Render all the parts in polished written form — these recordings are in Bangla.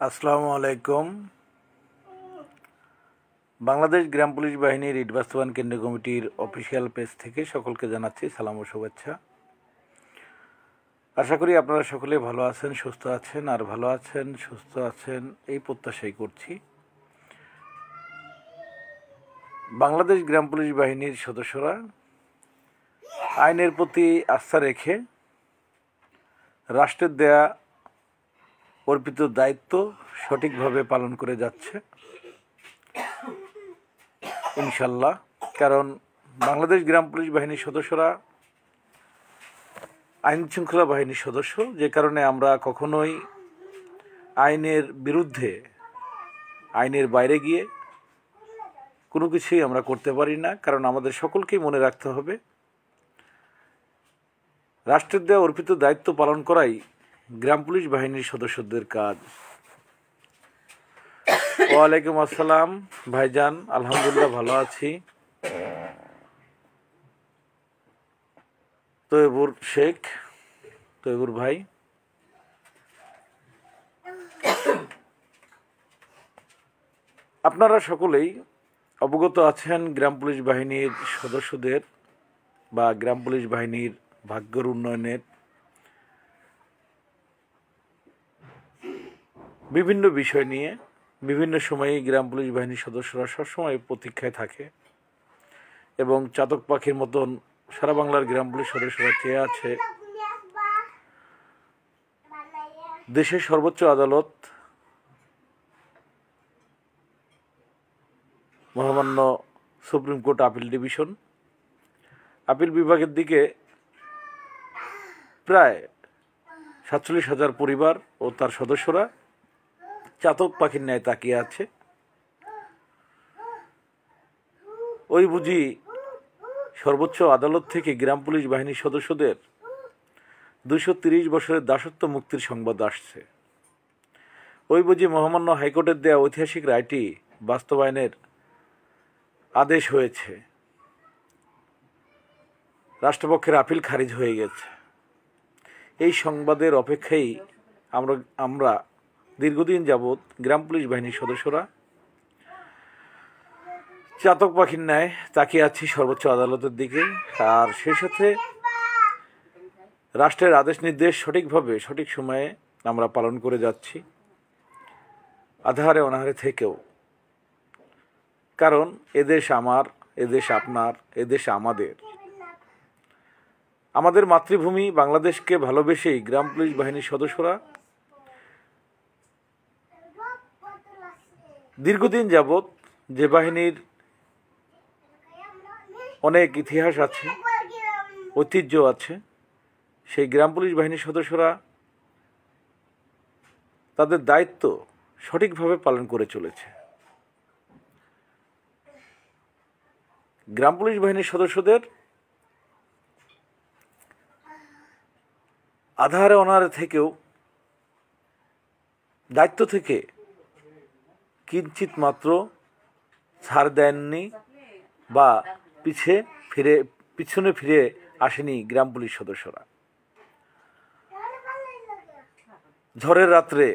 আসসালামু আলাইকুম। বাংলাদেশ গ্রাম পুলিশ বাহিনীর ইট বাস্তবায়ন কেন্দ্রীয় কমিটির অফিসিয়াল পেজ থেকে সকলকে জানাচ্ছি সালাম ও শুভেচ্ছা। আশা করি আপনারা সকলে ভালো আছেন, সুস্থ আছেন, আর ভালো আছেন, সুস্থ আছেন এই প্রত্যাশাই করছি। বাংলাদেশ গ্রাম পুলিশ বাহিনীর সদস্যরা আইনের প্রতি আস্থা রেখে রাষ্ট্রের দেয়া অর্পিত দায়িত্ব সঠিকভাবে পালন করে যাচ্ছে ইনশাল্লাহ। কারণ বাংলাদেশ গ্রাম পুলিশ বাহিনীর সদস্যরা আইন শৃঙ্খলা বাহিনীর সদস্য, যে কারণে আমরা কখনোই আইনের বিরুদ্ধে, আইনের বাইরে গিয়ে কোনো কিছুই আমরা করতে পারি না। কারণ আমাদের সকলকেই মনে রাখতে হবে রাষ্ট্রের দেওয়া অর্পিত দায়িত্ব পালন করাই গ্রাম পুলিশ বাহিনীর সদস্যদের কাজ। ওয়ালাইকুম আসসালাম ভাইজান, আলহামদুলিল্লাহ ভালো আছি। তৈবুর শেখ, তৈবুর ভাই, আপনারা সকলেই অবগত আছেন গ্রাম পুলিশ বাহিনীর সদস্যদের বা গ্রাম পুলিশ বাহিনীর ভাগ্যের উন্নয়নের বিভিন্ন বিষয় নিয়ে বিভিন্ন সময়ে গ্রাম পুলিশ বাহিনীর সদস্যরা সবসময় প্রতীক্ষায় থাকে এবং চাতক পাখির মতন সারা বাংলার গ্রাম পুলিশ সদস্যরা চেয়ে আছে দেশের সর্বোচ্চ আদালত মহামান্য supreme court appeal division appeal বিভাগের দিকে প্রায় 47,000 পরিবার ও তার সদস্যরা চাতক পাখির ন্যায় তাকিয়ে আছে। ওই বুঝি সর্বোচ্চ আদালত থেকে গ্রাম পুলিশ বাহিনীর সদস্যদের 230 বছরের দাসত্ব মুক্তির সংবাদ আসছে। ওই বুঝি মহামান্য হাইকোর্টের দেয়া ঐতিহাসিক রায়টি বাস্তবায়নের আদেশ হয়েছে, রাষ্ট্রপক্ষের আপিল খারিজ হয়ে গেছে। এই সংবাদের অপেক্ষায় আমরা দীর্ঘদিন যাবৎ গ্রাম পুলিশ বাহিনীর সদস্যরা চাতক পাখির ন্যায় তাকিয়ে আছি সর্বোচ্চ আদালতের দিকে। আর সেই সাথে রাষ্ট্রের আদেশ নির্দেশ সঠিকভাবে সঠিক সময়ে আমরা পালন করে যাচ্ছি, আধারে অনাহারে থেকেও। কারণ এদেশ আমার, এদেশ আপনার, এদেশ আমাদের। আমাদের মাতৃভূমি বাংলাদেশকে ভালোবেসেই গ্রাম পুলিশ বাহিনীর সদস্যরা দীর্ঘদিন যাবৎ, যে বাহিনীর অনেক ইতিহাস আছে, ঐতিহ্য আছে, সেই গ্রাম পুলিশ বাহিনীর সদস্যরা তাদের দায়িত্ব সঠিকভাবে পালন করে চলেছে। গ্রাম পুলিশ বাহিনীর সদস্যদের আধারে অনাহারে থেকেও দায়িত্ব থেকে কিঞ্চিত মাত্র ছাড় দেননি বা পিছনে ফিরে আসেনি গ্রাম পুলিশ সদস্যরা। ঝড়ের রাত্রে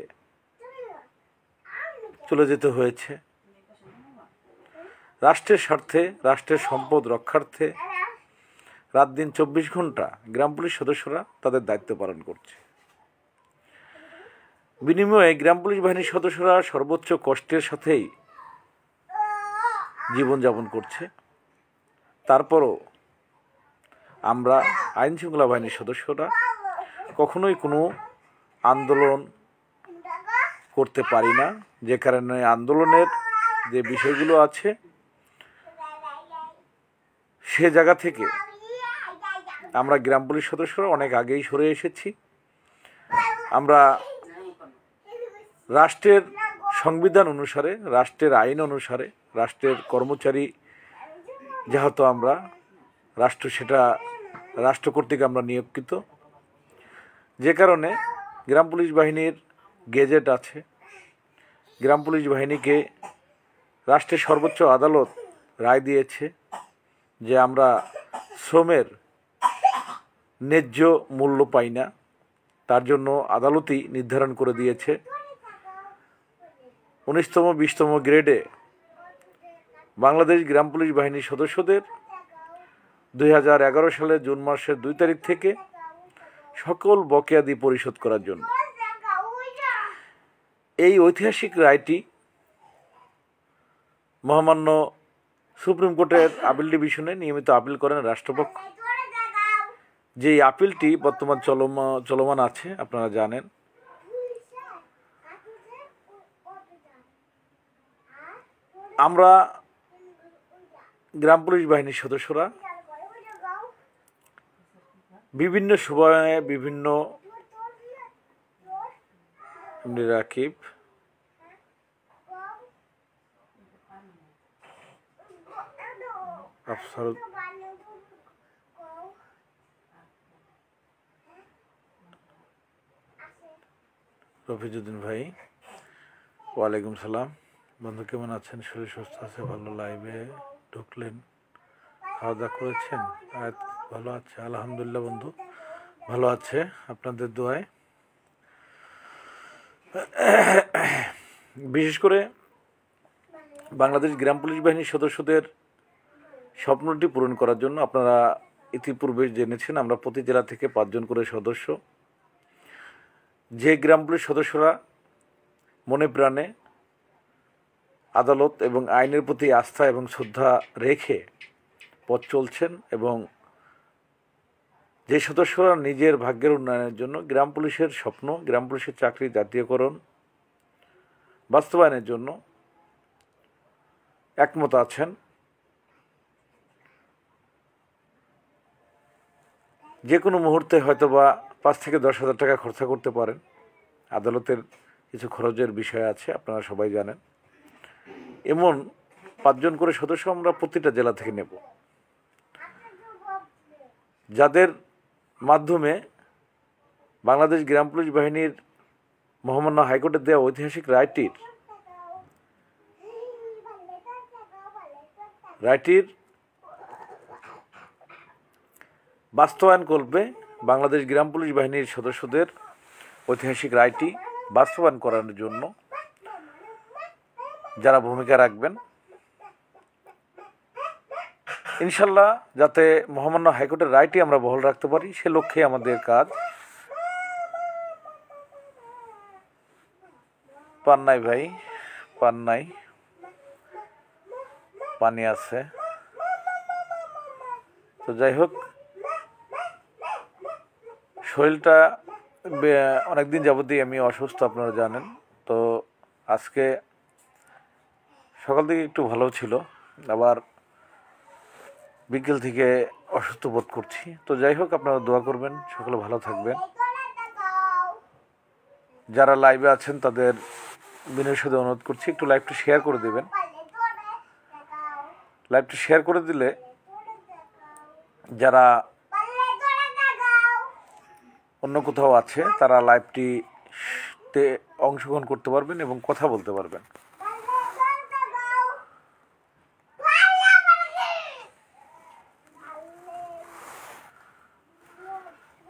চলে যেতে হয়েছে রাষ্ট্রের স্বার্থে, রাষ্ট্রের সম্পদ রক্ষার্থে। রাত দিন 24 ঘন্টা গ্রাম পুলিশ সদস্যরা তাদের দায়িত্ব পালন করছে। বিনিময়ে গ্রাম পুলিশ বাহিনীর সদস্যরা সর্বোচ্চ কষ্টের সাথেই জীবনযাপন করছে। তারপরও আমরা আইন শৃঙ্খলা বাহিনীর সদস্যরা কখনোই কোনো আন্দোলন করতে পারি না, যে কারণে আন্দোলনের যে বিষয়গুলো আছে সে জায়গা থেকে আমরা গ্রাম পুলিশ সদস্যরা অনেক আগেই সরে এসেছি। আমরা রাষ্ট্রের সংবিধান অনুসারে, রাষ্ট্রের আইন অনুসারে, রাষ্ট্রের কর্মচারী যেহেতু আমরা, সেটা রাষ্ট্র কর্তৃক আমরা নিয়োগকৃত, যে কারণে গ্রাম পুলিশ বাহিনীর গেজেট আছে। গ্রাম পুলিশ বাহিনীকে রাষ্ট্রের সর্বোচ্চ আদালত রায় দিয়েছে যে আমরা শ্রমের ন্যায্য মূল্য পাই না, তার জন্য আদালতই নির্ধারণ করে দিয়েছে 19তম 20তম গ্রেডে বাংলাদেশ গ্রাম পুলিশ বাহিনীর সদস্যদের 2011 সালের জুন মাসের 2 তারিখ থেকে সকল বকেয়াদি পরিশোধ করার জন্য। এই ঐতিহাসিক রায়টি মহামান্য সুপ্রিম কোর্টের আপিল ডিভিশনে নিয়মিত আপিল করেন রাষ্ট্রপক্ষ। যে আপিলটি বর্তমান চলমান আছে আপনারা জানেন। আমরা গ্রাম পুলিশ বাহিনীর সদস্যরা বিভিন্ন সময়ে বিভিন্ন রাকিব আফসার রফিজউদ্দিন ভাই, ওয়ালাইকুম সালাম। বন্ধু কেমন আছেন? শরীর সুস্থ আছে? ভালো লাইভে ঢুকলেন, খাওয়া দাওয়া করেছেন? ভালো আছে আলহামদুলিল্লাহ বন্ধু, ভালো আছে আপনাদের দোয়ায়। বিশেষ করে বাংলাদেশ গ্রাম পুলিশ বাহিনীর সদস্যদের স্বপ্নটি পূরণ করার জন্য আপনারা ইতিপূর্বে জেনেছেন আমরা প্রতি জেলা থেকে 5 জন করে সদস্য, যে গ্রাম পুলিশ সদস্যরা মনে প্রাণে আদালত এবং আইনের প্রতি আস্থা এবং শ্রদ্ধা রেখে পথ চলছেন এবং যে সদস্যরা নিজের ভাগ্যের উন্নয়নের জন্য গ্রাম পুলিশের স্বপ্ন, গ্রাম পুলিশের চাকরি জাতীয়করণ বাস্তবায়নের জন্য একমত আছেন, যে কোনো মুহূর্তে হয়তোবা 5 থেকে 10,000 টাকা খরচা করতে পারেন। আদালতের কিছু খরচের বিষয় আছে, আপনারা সবাই জানেন। এমন 5 জন করে সদস্য আমরা প্রতিটা জেলা থেকে নেব, যাদের মাধ্যমে বাংলাদেশ গ্রাম পুলিশ বাহিনীর মহামান্য হাইকোর্টের দেওয়া ঐতিহাসিক রায়টির বাস্তবায়ন করবে। বাংলাদেশ গ্রাম পুলিশ বাহিনীর সদস্যদের ঐতিহাসিক রায়টি বাস্তবায়ন করানোর জন্য যারা ভূমিকা রাখবেন, ইনশাল্লাহ যাতে মহামান্য হাইকোর্টের রায়টি আমরা বহাল রাখতে পারি, সে লক্ষ্যে আমাদের কাজ। পান নাই ভাই, পান নাই, পানি আছে। তো যাই হোক, শরীরটা অনেকদিন যাবতীয় আমি অসুস্থ, আপনারা জানেন। তো আজকে সকাল থেকে একটু ভালো ছিল, আবার বিকেল থেকে অসুস্থ বোধ করছি। তো যাই হোক, আপনারা দোয়া করবেন, সকলে ভালো থাকবেন। যারা লাইভে আছেন তাদের বিনয়ের সাথে অনুরোধ করছি একটু লাইভটা শেয়ার করে দেবেন। লাইভটা শেয়ার করে দিলে যারা অন্য কোথাও আছে তারা লাইভটিতে অংশগ্রহণ করতে পারবেন এবং কথা বলতে পারবেন।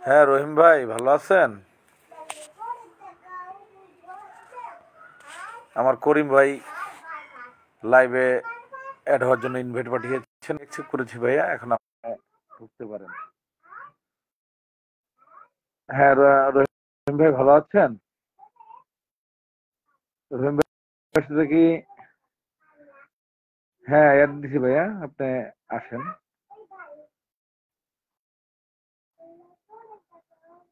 হ্যাঁ রহিম ভাই, ভালো আছেন? আমার করিম ভাই লাইভে অ্যাড হওয়ার জন্য ইনভাইট পাঠিয়েছেন, অ্যাকসেপ্ট করেছি ভাইয়া, এখন আপনি ঢুকতে পারেন। হ্যাঁ রহিম ভাই, ভালো আছেন? রহিম ভাই সাথে কি? হ্যাঁ অ্যাড দিছি ভাইয়া, আপনি আসেন।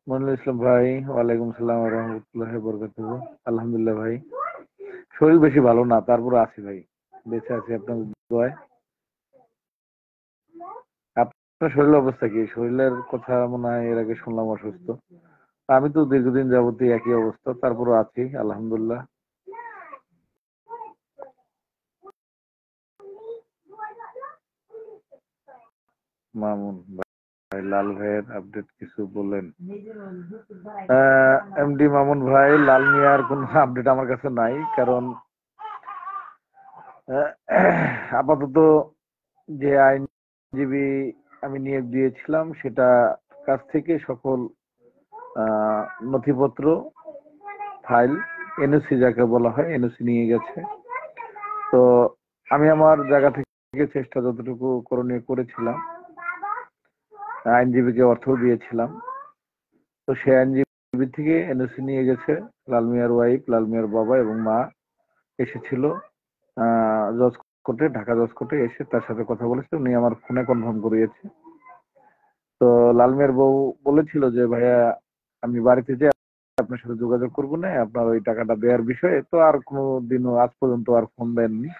মনিরুল ইসলাম ভাই, ওয়ালাইকুম সালাম ওয়া রাহমাতুল্লাহি ওয়া বারাকাতুহু। আলহামদুলিল্লাহ ভাই, শরীর বেশি ভালো না, তারপরে আছি ভাই, বেঁচে আছি আপনাদের দোয়ায়। আপনার শরীরের অবস্থা কি? শরীরের কথা মনে হয় এর আগে শুনলাম অসুস্থ। আমি তো দীর্ঘদিন যাবতীয় একই অবস্থা, তারপরে আছি আলহামদুলিল্লাহ। মামুন ভাই, লাল ভাইয়ের আপডেট কিছু বলেন। এমডি মামুন ভাই, লাল মিয়ার কোন আপডেট আমার কাছে নাই, কারণ আপাতত যে আইনজীবী আমি নিয়োগ দিয়েছিলাম সেটা কাছ থেকে সকল নথিপত্র ফাইল এনওসি যাকে বলা হয় এনওসি নিয়ে গেছে। তো আমি আমার জায়গা থেকে চেষ্টা যতটুকু করণীয় করেছিলাম, আইনজীবীকে অর্থ দিয়েছিলাম। তো সে আইনজীবী থেকে এনওসি নিয়ে গেছে। লাল মিয়ার ওয়াইফ, লাল মিয়ার বাবা এবং মা এসেছিল জজ কোর্টে, ঢাকা জজ কোর্টে এসে তার সাথে কথা বলেছে। উনি আমার ফোনে কনফার্ম করিয়েছে। তো লাল মিয়ার বউ বলেছিল যে ভাইয়া আমি বাড়িতে যাই আপনার সাথে যোগাযোগ করবো না, আপনার ওই টাকাটা দেওয়ার বিষয়ে। তো আর কোনো দিনও আজ পর্যন্ত আর ফোন দেননি,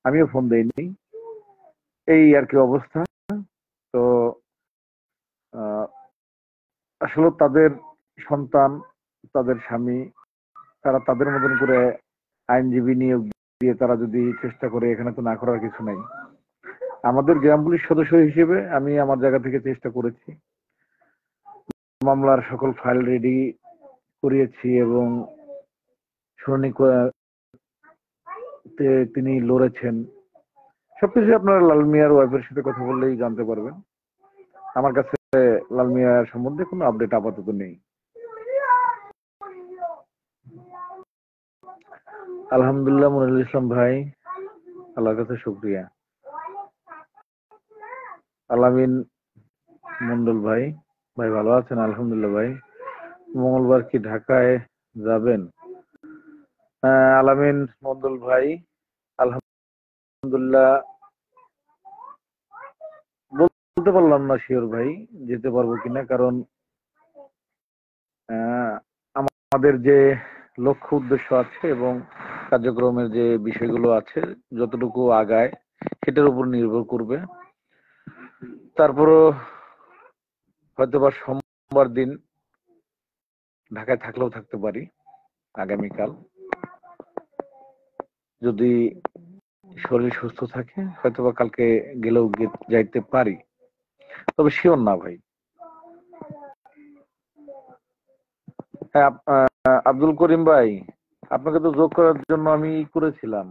আমিও ফোন দেইনি। এই আর কি অবস্থা। তো আসলে তাদের সন্তান, তাদের স্বামী, তারা তাদের মতন করে আইনজীবী নিয়োগ দিয়ে তারা যদি চেষ্টা করে, এখানে তো না করার কিছু নাই। আমাদের গ্রাম পুলিশ সদস্য হিসেবে আমি আমার জায়গা থেকে চেষ্টা করেছি, মামলার সকল ফাইল রেডি করিয়েছি এবং শুনানি তিনি লড়েছেন। সবকিছু আপনারা লাল মিয়ার ওয়াইফের সাথে কথা বললেই জানতে পারবেন। আমার কাছে লাল মিয়ার সম্বন্ধে কোনো আপডেট আপাতত নেই। আলহামদুলিল্লাহ মনিরুল ইসলাম ভাই, আল্লাহর কাছে শুকরিয়া। আলামিন মন্ডল ভাই, ভাই ভালো আছেন? আলহামদুলিল্লাহ ভাই। মঙ্গলবার কি ঢাকায় যাবেন? আলামিন মন্ডল ভাই, আলহামদুলিল্লাহ বলতে পারলাম না শিওর ভাই যেতে পারবো কিনা, কারণ আমাদের যে লক্ষ্য উদ্দেশ্য আছে এবং কার্যক্রমের যে বিষয়গুলো আছে যতটুকু আগায় সেটার উপর নির্ভর করবে। তারপরও হয়তোবা সোমবার দিন ঢাকায় থাকলেও থাকতে পারি, আগামীকাল যদি শরীর সুস্থ থাকে হয়তোবা কালকে গেলেও যাইতে পারি, তবে শিওর না ভাই। হ্যাঁ, আব্দুল করিম ভাই, আপনাকে তো যোগ করার জন্য আমি করেছিলাম।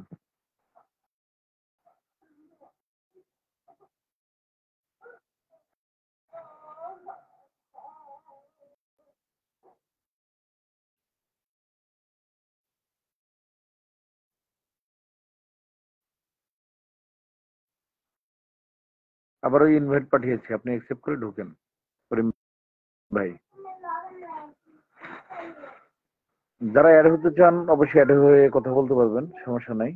আবার ওই ইনভাইট পাঠিয়েছি, আপনি অ্যাকসেপ্ট করে ঢোকেন করিম ভাই। যারা অ্যাড হতে চান অবশ্যই অ্যাড হয়ে কথা বলতে পারবেন, সমস্যা নাই।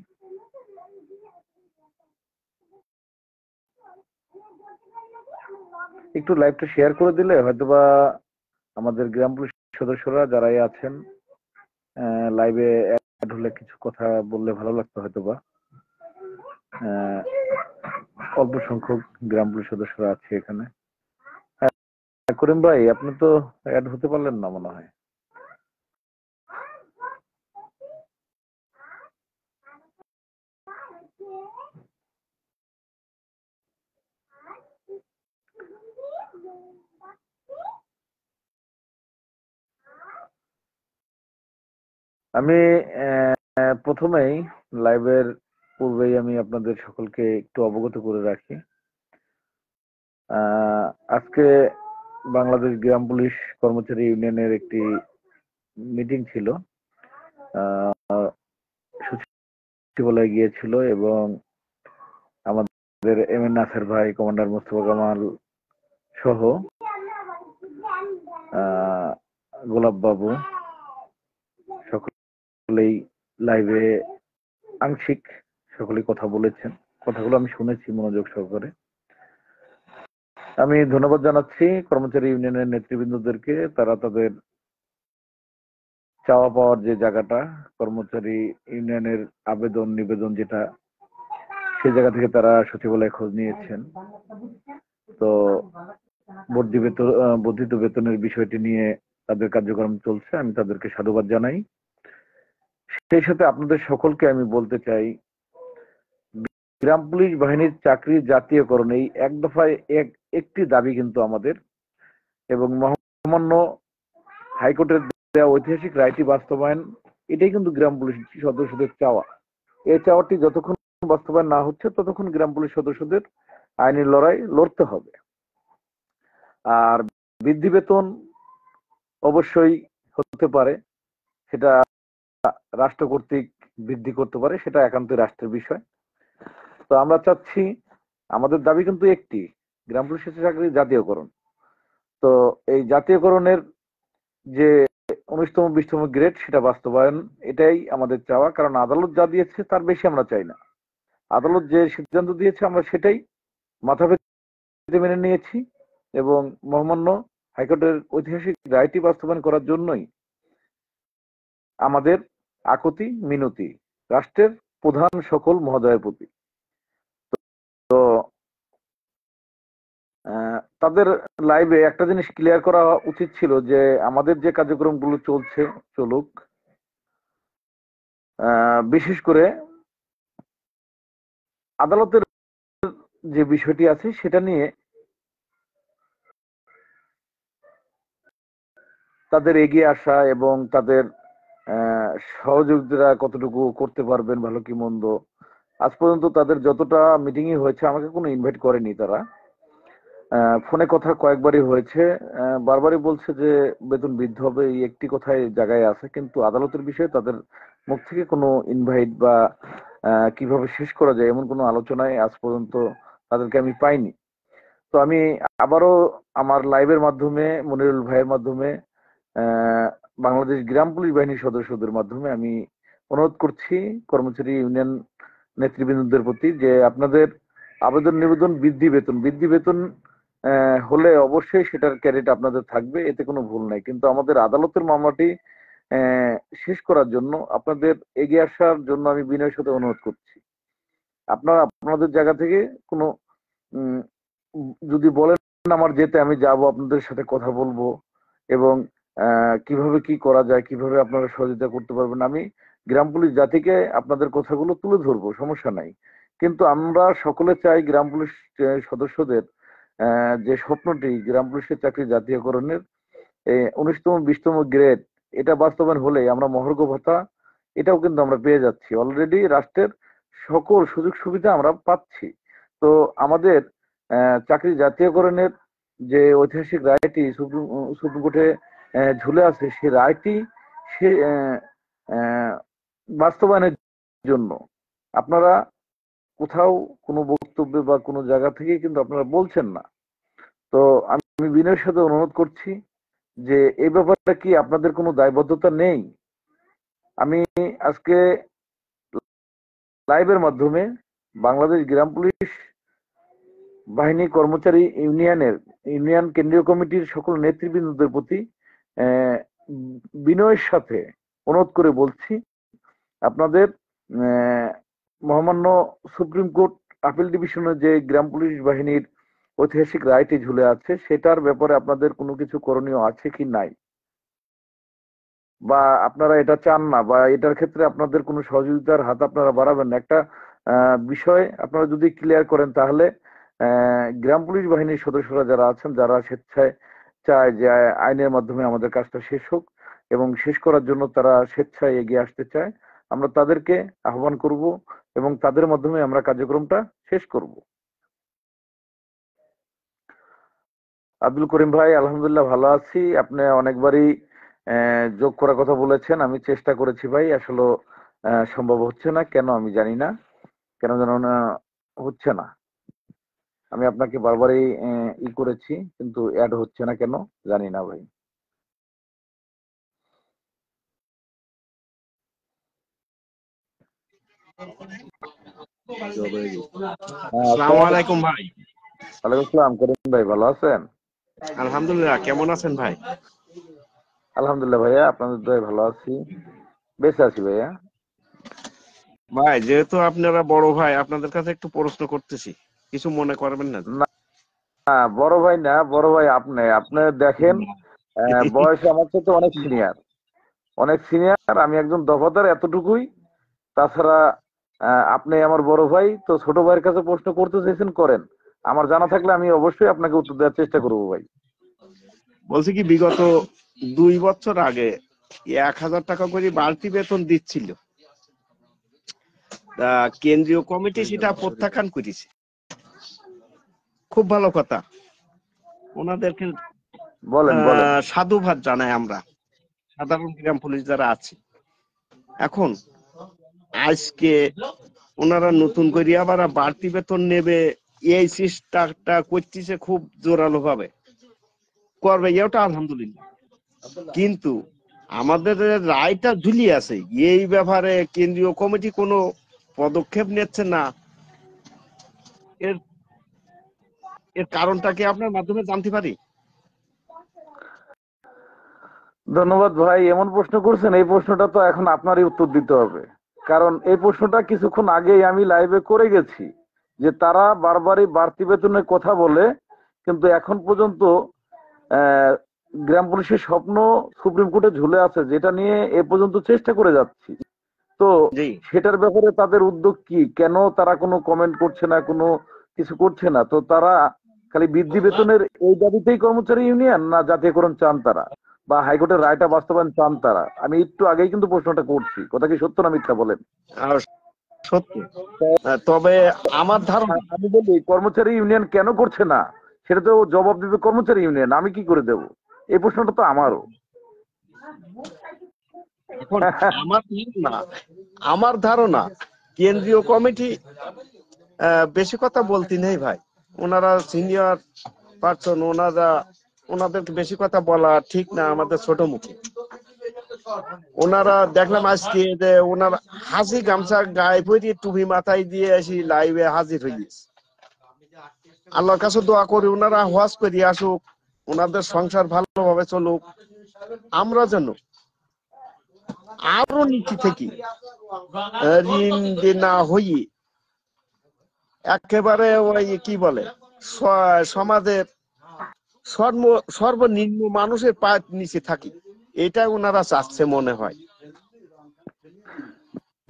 একটু লাইভটা শেয়ার করে দিলে হয়তোবা আমাদের গ্রাম পুলিশ সদস্যরা যারাই আছেন লাইভে অ্যাড হলে কিছু কথা বললে ভালো লাগতো হয়তোবা। অল্প সংখ্যক গ্রাম পুলিশ সদস্যরা আছে এখানে। করিম ভাই, আপনি তো অ্যাড হতে পারলেন না মনে হয়। আমি প্রথমেই লাইভের পূর্বেই আমি আপনাদের সকলকে একটু অবগত করে রাখি। আজকে বাংলাদেশ গ্রাম পুলিশ কর্মচারী ইউনিয়নের একটি মিটিং ছিল, সচিবালয়ে গিয়েছিল এবং আমাদের এম এন নাসের ভাই, কমান্ডার মোস্তফা কামাল সহ গোলাপ বাবু সকলেই লাইভে আংশিক সকলেই কথা বলেছেন। কথাগুলো আমি শুনেছি মনোযোগ সহকারে। আমি ধন্যবাদ জানাচ্ছি কর্মচারী ইউনিয়নের নেতৃবৃন্দদেরকে। তারা তাদের চাওয়া পাওয়ার যে জায়গাটা, কর্মচারী ইউনিয়নের আবেদন নিবেদন যেটা, সেই জায়গা থেকে তারা সচিবালয়ে খোঁজ নিয়েছেন। তো বর্ধিত বেতনের বিষয়টি নিয়ে তাদের কার্যক্রম চলছে, আমি তাদেরকে সাধুবাদ জানাই। সেই সাথে আপনাদের সকলকে আমি বলতে চাই, গ্রাম পুলিশ বাহিনীর চাকরি জাতীয়করণ এই এক দফায় একটি দাবি কিন্তু আমাদের, এবং মহামান্য হাইকোর্টের দেওয়া ঐতিহাসিক রায়টি বাস্তবায়ন, এটাই কিন্তু গ্রাম পুলিশ সদস্যদের চাওয়া। এই চাওয়াটি যতক্ষণ বাস্তবায়ন না হচ্ছে ততক্ষণ গ্রাম পুলিশ সদস্যদের আইনি লড়াই লড়তে হবে। আর বৃদ্ধি বেতন অবশ্যই হতে পারে, সেটা রাষ্ট্র কর্তৃক বৃদ্ধি করতে পারে, সেটা একান্তই রাষ্ট্রের বিষয়। তো আমরা চাচ্ছি, আমাদের দাবি কিন্তু একটি, গ্রাম পুলিশের চাকরির জাতীয়করণ। তো এই জাতীয়করণের যে 19তম 20তম গ্রেড, সেটা বাস্তবায়ন, এটাই আমাদের চাওয়া। কারণ আদালত যা দিয়েছে তার বেশি আমরা চাই না। আদালত যে সিদ্ধান্ত দিয়েছে আমরা সেটাই মাথা পেতে মেনে নিয়েছি, এবং মহামান্য হাইকোর্টের ঐতিহাসিক রায়টি বাস্তবায়ন করার জন্যই আমাদের আকুতি মিনতি রাষ্ট্রের প্রধান সকল মহোদয়ের প্রতি। তো তাদের লাইভে একটা জিনিস ক্লিয়ার করা উচিত ছিল, যে আমাদের যে কার্যক্রমগুলো চলছে চলুক, বিশেষ করে আদালতের যে বিষয়টি আছে সেটা নিয়ে তাদের এগিয়ে আসা এবং তাদের সহযোগিতা কতটুকু করতে পারবেন, ভালো কি মন্দ। আজ পর্যন্ত তাদের যতটা মিটিংই হয়েছে, আমাকে কোনো ইনভাইট করেনি তারা। ফোনে কথা কয়েকবারই হয়েছে, বারবারই বলছে যে বেতন বৃদ্ধি হবে, এই একটি কথাই জায়গায় আছে, কিন্তু আদালতের বিষয়ে তাদের মুখ থেকে কোনো ইনভাইট বা কিভাবে শেষ করা যায় এমন কোনো আলোচনায় আজ পর্যন্ত তাদেরকে আমি পাইনি। তো আমি আবারও আমার লাইভের মাধ্যমে, মনিরুল ভাইয়ের মাধ্যমে, বাংলাদেশ গ্রাম পুলিশ বাহিনীর সদস্যদের মাধ্যমে আমি অনুরোধ করছি কর্মচারী ইউনিয়ন নেতৃবৃন্দদের প্রতি, যে আপনাদের আবেদন নিবেদন বৃদ্ধি বেতন হলে অবশ্যই সেটার ক্রেডিট আপনাদের থাকবে, এতে কোনো ভুল নাই। কিন্তু আমাদের আদালতের মামলাটি শেষ করার জন্য আপনাদের এগিয়ে আসার জন্য আমি বিনয়ের সাথে অনুরোধ করছি। আপনারা আপনাদের জায়গা থেকে কোনো যদি বলেন আমার যেতে, আমি যাব, আপনাদের সাথে কথা বলবো, এবং কিভাবে কি করা যায়, কিভাবে আপনারা সহযোগিতা করতে পারবেন, আমি গ্রাম পুলিশ জাতিকে আপনাদের কথাগুলো তুলে ধরবো, সমস্যা নাই। কিন্তু আমরা সকলে চাই গ্রাম পুলিশ সদস্যদের যে স্বপ্নটি গ্রাম পুলিশের চাকরি জাতীয়করণের 19তম 20তম গ্রেড, এটা বাস্তবায়ন হলে আমরা মহার্ঘ ভাতা এটাও কিন্তু আমরা পেয়ে যাচ্ছি। অলরেডি রাষ্ট্রের সকল সুযোগ সুবিধা আমরা পাচ্ছি। তো আমাদের চাকরি জাতীয়করণের যে ঐতিহাসিক রায়টি সুপ্রিম কোর্টে ঝুলে আছে, সেই রায়টি সে বাস্তবায়নের জন্য আপনারা কোথাও কোনো বক্তব্য বা কোনো জায়গা থেকে কিন্তু আপনারা বলছেন না। তো আমি বিনয়ের সাথে অনুরোধ করছি যে এই ব্যাপারটা কি আপনাদের কোনো দায়বদ্ধতা নেই? আমি আজকে লাইভের মাধ্যমে বাংলাদেশ গ্রাম পুলিশ বাহিনী কর্মচারী ইউনিয়ন কেন্দ্রীয় কমিটির সকল নেতৃবৃন্দদের প্রতি বিনয়ের সাথে অনুরোধ করে বলছি, আপনাদের মহামান্য সুপ্রিম কোর্ট আপিল ডিভিশনের যে গ্রাম পুলিশ বাহিনীর ঐতিহাসিক রায়টি ঝুলে আছে, সেটার ব্যাপারে আপনাদের কোনো কিছু করণীয় আছে কি নাই, বা আপনারা এটা চান না, বা এটার ক্ষেত্রে আপনাদের কোনো সহযোগিতার হাত আপনারা বাড়াবেন না, একটা বিষয় আপনারা যদি ক্লিয়ার করেন, তাহলে গ্রাম পুলিশ বাহিনীর সদস্যরা যারা আছেন, যারা স্বেচ্ছায় চায় যে আইনের মাধ্যমে আমাদের কাজটা শেষ হোক এবং শেষ করার জন্য তারা স্বেচ্ছায় এগিয়ে আসতে চায়, আমরা তাদেরকে আহ্বান করব এবং তাদের মাধ্যমে আমরা কার্যক্রমটা শেষ করব। আব্দুল করিম ভাই, আলহামদুলিল্লাহ ভালো আছি। আপনি অনেকবারই যোগ করার কথা বলেছেন, আমি চেষ্টা করেছি ভাই, আসলে সম্ভব হচ্ছে না, কেন আমি জানি না, কেন যেন হচ্ছে না। আমি আপনাকে বারবারই করেছি, কিন্তু অ্যাড হচ্ছে না কেন জানি না ভাই। আসসালামু আলাইকুম ভাই। ওয়ালাইকুম আসসালাম। করিম ভাই, ভালো আছেন? আলহামদুলিল্লাহ, কেমন আছেন ভাই? আলহামদুলিল্লাহ ভাইয়া, আপনাদের দয়ায় ভালো আছি, বেঁচে আছি ভাইয়া। ভাই, যেহেতু আপনারা বড় ভাই, আপনাদের কাছে একটু প্রশ্ন করতেছি, কিছু মনে করবেন না? না বড় ভাই না, বড় ভাই আপনি দেখেন, বয়সে আমার সাথে অনেক সিনিয়র, আমি একজন দফাদার, এতটুকুই। তাছাড়া আপনি আমার বড় ভাই, তো ছোট ভাইয়ের কাছে প্রশ্ন করতে চাইছেন, করেন, আমার জানা থাকলে আমি অবশ্যই আপনাকে উত্তর দেওয়ার চেষ্টা করবো ভাই। বলছি কি, বিগত 2 বছর আগে 1000 টাকা করে বাড়তি বেতন দিচ্ছিল, কেন্দ্রীয় কমিটি সেটা প্রত্যাখ্যান করেছে। খুব ভালো কথা, ওনাদেরকে বলেন। সাধুবাদ জানাই আমরা সাধারণ গ্রাম পুলিশ যারা আছে। এখন আজকে ওনারা নতুন করে আবার বাড়তি বেতন নেবে, এই চেষ্টাটা করতেছে খুব জোরালো ভাবে, করবে, এটা আলহামদুলিল্লাহ। কিন্তু আমাদের রায়টা ঝুলিয়ে আছে, এই ব্যাপারে কেন্দ্রীয় কমিটি কোনো পদক্ষেপ নিচ্ছে না। এর এর কারণটা কি আপনার মাধ্যমে জানতে পারি? ধন্যবাদ ভাই, এমন প্রশ্ন করছেন, এই প্রশ্নটা তো এখন আপনারই উত্তর দিতে হবে। কারণ এই প্রশ্নটা কিছুক্ষণ আগেই আমি লাইভে করে গেছি, যে তারা বারবারই বাড়তি বেতনের কথা বলে, কিন্তু এখন পর্যন্ত আহ, গ্রাম পুলিশের স্বপ্ন সুপ্রিম কোর্টে ঝুলে আছে, যেটা নিয়ে এ পর্যন্ত চেষ্টা করে যাচ্ছি। তো জি সেটার ব্যাপারে তাদের উদ্যোগ কি, কেন তারা কোনো কমেন্ট করছে না, কোনো কিছু করছে না? তো তারা খালি বৃদ্ধি বেতনের এই দাবিতেই কর্মচারী ইউনিয়ন, না জাতীয়করণ চান তারা, বা হাইকোর্টের রায়টা বাস্তবায়ন চান তারা? আমি একটু আগেই কিন্তু প্রশ্নটা করছি, কথা কি সত্য না মিথ্যা বলেন? আর সত্যি। তবে আমার ধারণা, আমি বলি কর্মচারী ইউনিয়ন কেন করছে না, সেটা তো জবাব দিবে কর্মচারী ইউনিয়ন, আমি কি করে দেব? এই প্রশ্নটা তো আমারও। এখন আমার ধারণা কেন্দ্রীয় কমিটি বেশি কথা বলতে নেই ভাই। ওনারা সিনিয়র পার্সন, ওনাদেরকে বেশি কথা বলা ঠিক না, আমাদের ছোট মুখে। ওনারা দেখলাম আজকে যে ওনারা হাসি গামছা গায়ে পরিয়ে টুপি মাথায় দিয়ে আসি লাইভে হাজির হয়ে গেছে। আল্লাহর কাছে দোয়া করি ওনারা হজ করে আসুক, ওনাদের সংসার ভালোভাবে চলুক, আমরা যেন আরো নিচে থেকে ঋণ না হই, একেবারে ওই কি বলে সমাজের সর্বনিম্ন মানুষের পায়ের নিচে থাকি, এটা ওনারা চাচ্ছে মনে হয়।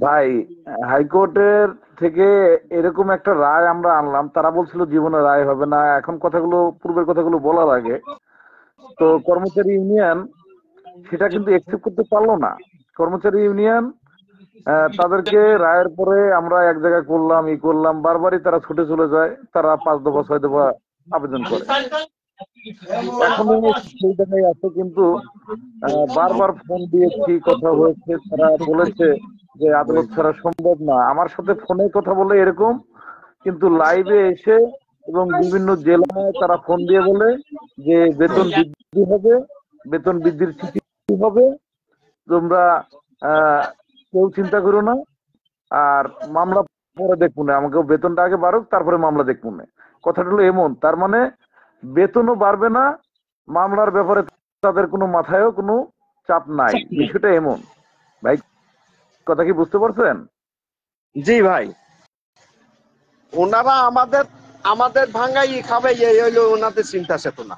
ভাই, হাইকোর্টের থেকে এরকম একটা রায় আমরা আনলাম, তারা বলছিল জীবনে রায় হবে না। এখন কথাগুলো, পূর্বের কথাগুলো বলার আগে তো কর্মচারী ইউনিয়ন সেটা কিন্তু একসেপ্ট করতে পারলো না। কর্মচারী ইউনিয়ন তাদেরকে রায়ের পরে আমরা এক জায়গায় করলাম, করলাম, বারবারই তারা ছুটে চলে যায়, তারা 5 দফা 6 দফা আবেদন করে। এখনো সেই জায়গায় আছে, কিন্তু বারবার ফোন দিয়েছি, কথা হয়েছে, তারা বলেছে যে আদালত ছাড়া সম্ভব না। আমার সাথে ফোনে কথা বলে এরকম, কিন্তু লাইভে এসে এবং বিভিন্ন জেলায় তারা ফোন দিয়ে বলে যে বেতন বৃদ্ধি হবে, বেতন বৃদ্ধির চিঠি হবে, তোমরা কেউ চিন্তা করো না, আর মামলা পরে দেখবো না, আমাকে বেতনটা আগে বাড়ুক, তারপরে মামলা দেখবো না। কথাটা হলো এমন, তার মানে বেতনও বাড়বে না, মামলার ব্যাপারে তাদের কোনো মাথায়ও কোনো চাপ নাই, বিষয়টা এমন। ভাই, কথা কি বুঝতে পারছেন? জি ভাই, ওনারা আমাদের আমাদের ভাঙ্গাই খাবে, এই হইলো ওনাদের চিন্তা চেতনা।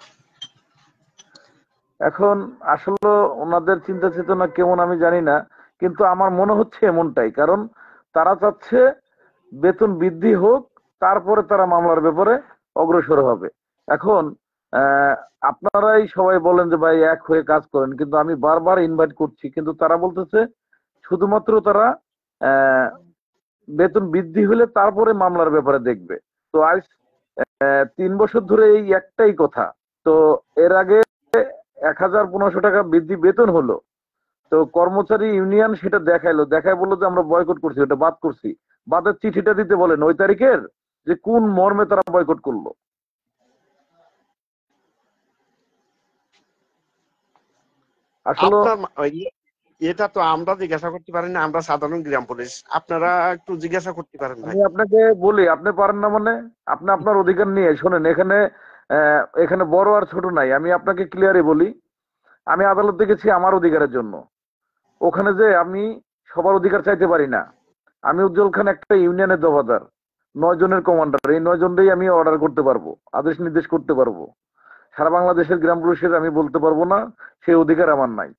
এখন আসলে ওনাদের চিন্তা চেতনা কেমন আমি জানি না, কিন্তু আমার মনে হচ্ছে এমনটাই। কারণ তারা চাচ্ছে বেতন বৃদ্ধি হোক, তারপরে তারা মামলার ব্যাপারে অগ্রসর হবে। এখন আপনারাই সবাই বলেন যে ভাই এক হয়ে কাজ করেন, কিন্তু আমি বারবার ইনভাইট করছি, কিন্তু তারা বলতেছে শুধুমাত্র তারা আহ, বেতন বৃদ্ধি হলে তারপরে মামলার ব্যাপারে দেখবে। তো আজ 3 বছর ধরে এই একটাই কথা। তো এর আগে 1,500 টাকা বৃদ্ধি বেতন হলো, তো কর্মচারী ইউনিয়ন সেটা দেখাইলো, দেখায় বললো যে আমরা বয়কট করছি, ওটা বাদ করছি। বাদের চিঠিটা দিতে বলেন ওই তারিখের, যে কোন মর্মে তারা বয়কট করলো। আসলে এটা তো আমরা জিজ্ঞাসা করতে পারি না, আমরা সাধারণ গ্রাম পুলিশ, আপনারা একটু জিজ্ঞাসা করতে পারেন ভাই। আমি আপনাকে বলি, আপনি পারেন না মানে? আপনি আপনার অধিকার নিয়ে শোনেন, এখানে এখানে বড় আর ছোট নাই। আমি আপনাকে ক্লিয়ারই বলি, আমি আদালতে গেছি আমার অধিকারের জন্য। ওখানে যে আমি সবার অধিকার চাইতে পারি না। আমি উজ্জ্বল খান একটা ইউনিয়নের দফাদার, 9 জনের কমান্ডার, এই 9 জনকেই আমি অর্ডার করতে পারবো, আদেশ নির্দেশ করতে পারবো। সারা বাংলাদেশের গ্রাম পুলিশের আমি বলতে পারবো না, সেই অধিকার আমার নাই।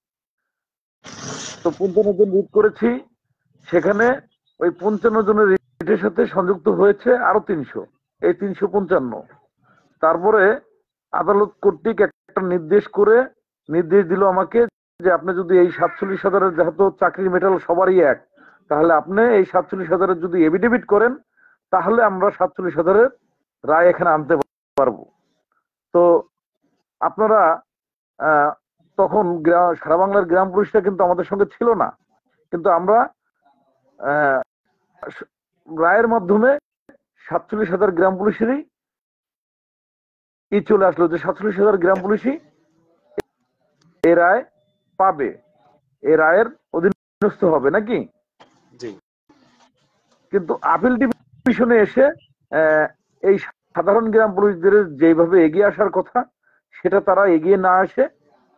তো 55 জন রিট করেছি, সেখানে ওই 55 জনের রিটের সাথে সংযুক্ত হয়েছে আরো 300, এই 355। তারপরে আদালত কর্তৃক একটা নির্দেশ দিল আমাকে, যে আপনি যদি এই 47,000-এর, যেহেতু চাকরির মেটাল সবারই এক, তাহলে আপনি এই 47,000-এর যদি এফিডেভিট করেন, তাহলে আমরা 47,000-এর রায় এখানে আনতে পারবো। তো আপনারা তখন সারা বাংলার গ্রাম পুলিশটা কিন্তু আমাদের সঙ্গে ছিল না, কিন্তু আমরা আহ, রায়ের মাধ্যমে 47,000 গ্রাম পুলিশেরই চলে আসলো যে 47,000 গ্রাম পুলিশই এই রায় পাবে, এই রায়ের অধীনস্থ হবে নাকি। জি কিন্তু আপিল ডিভিশনে এসে এই সাধারণ গ্রাম পুলিশদের যেভাবে এগিয়ে আসার কথা সেটা তারা এগিয়ে না আসে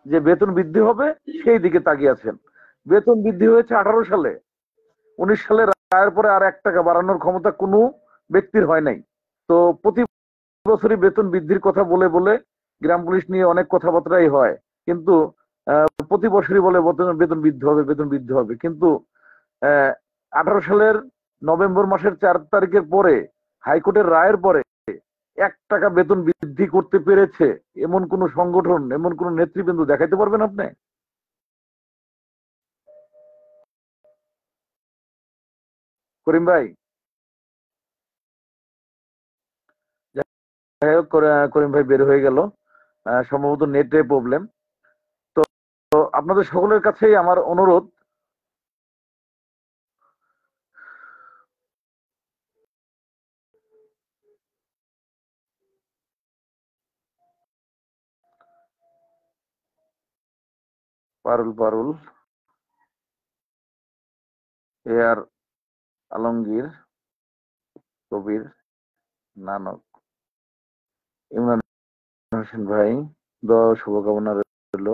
যে বেতন বৃদ্ধি হবে সেই দিকে তাকিয়ে আছেন। বেতন বৃদ্ধি হয়েছে 18 সালে, 19 সালে রায়ের পরে আর 1 টাকা বাড়ানোর ক্ষমতা কোনো ব্যক্তির হয় নাই। তো প্রতি বছরই বেতন বৃদ্ধির কথা বলে বলে গ্রাম পুলিশ নিয়ে অনেক কথাবার্তাই হয়, কিন্তু প্রতি বছরই বলে বেতন বৃদ্ধি হবে, বেতন বৃদ্ধি হবে। কিন্তু 18 সালের নভেম্বর মাসের 4 তারিখের পরে হাইকোর্টের রায়ের পরে 1 টাকা বেতন বৃদ্ধি করতে পেরেছে এমন কোন সংগঠন, এমন কোন নেতৃবৃন্দ দেখাইতে পারবেন আপনি? করিম ভাই, যাই হোক, করিম ভাই বের হয়ে গেল, সম্ভবত নেটে প্রবলেম। তো আপনাদের সকলের কাছেই আমার অনুরোধ, পারুল পারুল, এ আর আলমগীর, কবির, নানক, ইমরান হোসেন ভাই, দোয়া ও শুভকামনা রইল।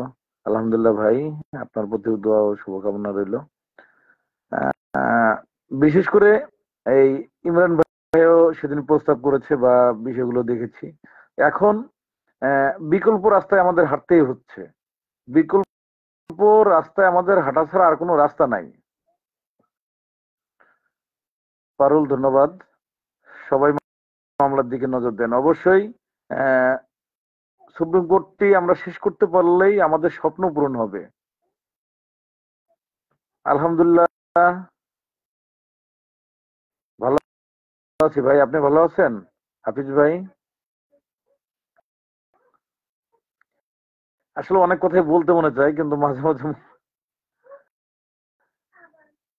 আলহামদুলিল্লাহ ভাই, আপনার প্রতি দোয়া ও শুভকামনা রইল। বিশেষ করে এই ইমরান ভাইও সেদিন প্রস্তাব করেছে বা বিষয়গুলো দেখেছি। এখন বিকল্প রাস্তায় আমাদের হাঁটতেই হচ্ছে, বিকল্প রাস্তায় আমাদের হাঁটা ছাড়া আর কোনো রাস্তা নাই। পারুল ধন্যবাদ। সবাই মামলার দিকে নজর দেন অবশ্যই। সুপ্রিম কোর্টটি আমরা শেষ করতে পারলেই আমাদের স্বপ্ন পূরণ হবে। আলহামদুলিল্লাহ ভালো আছি ভাই, আপনি ভালো আছেন হাফিজ ভাই? আসলে অনেক কথাই বলতে মনে চায় কিন্তু মাঝে মাঝে।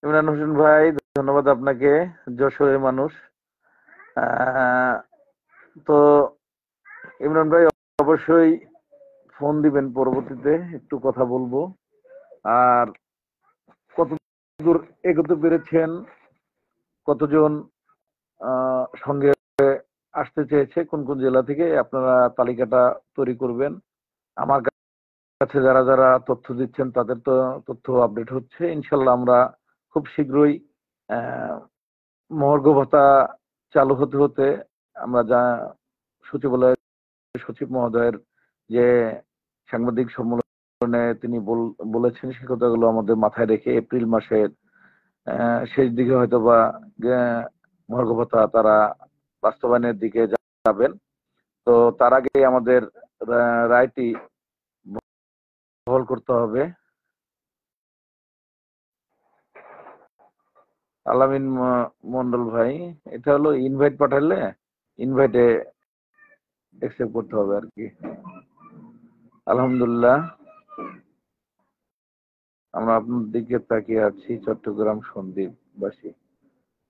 ইমরান হোসেন ভাই ধন্যবাদ আপনাকে, যশোরের মানুষ। তো ইমরান ভাই অবশ্যই ফোন দিবেন পরবর্তীতে, একটু কথা বলবো। আর কত দূর এগোতে পেরেছেন, কতজন সঙ্গে আসতে চেয়েছে, কোন কোন জেলা থেকে, আপনারা তালিকাটা তৈরি করবেন। আমার কাছে যারা যারা তথ্য দিচ্ছেন তাদের তো তথ্য আপডেট হচ্ছে। ইনশাল্লাহ আমরা খুব শীঘ্রই মহার্ঘ ভাতা চালু হতে হতে আমরা যা সচিবালয়ের সচিব মহোদয়ের যে সাংবাদিক সম্মেলনে তিনি বলেছেন সে কথাগুলো আমাদের মাথায় রেখে এপ্রিল মাসের শেষ দিকে হয়তো বা মহার্ঘ ভাতা তারা বাস্তবায়নের দিকে যাবেন। তো তার আগে আমাদের রায়টি বহাল করতে হবে। আলামিন মন্ডল ভাই, এটা হলো ইনভাইট পাঠালে ইনভাইটে অ্যাকসেপ্ট করতে হবে আর কি। আলহামদুলিল্লাহ আমরা আপনার দিকে তাকিয়ে আছি, চট্টগ্রাম সন্দ্বীপবাসী।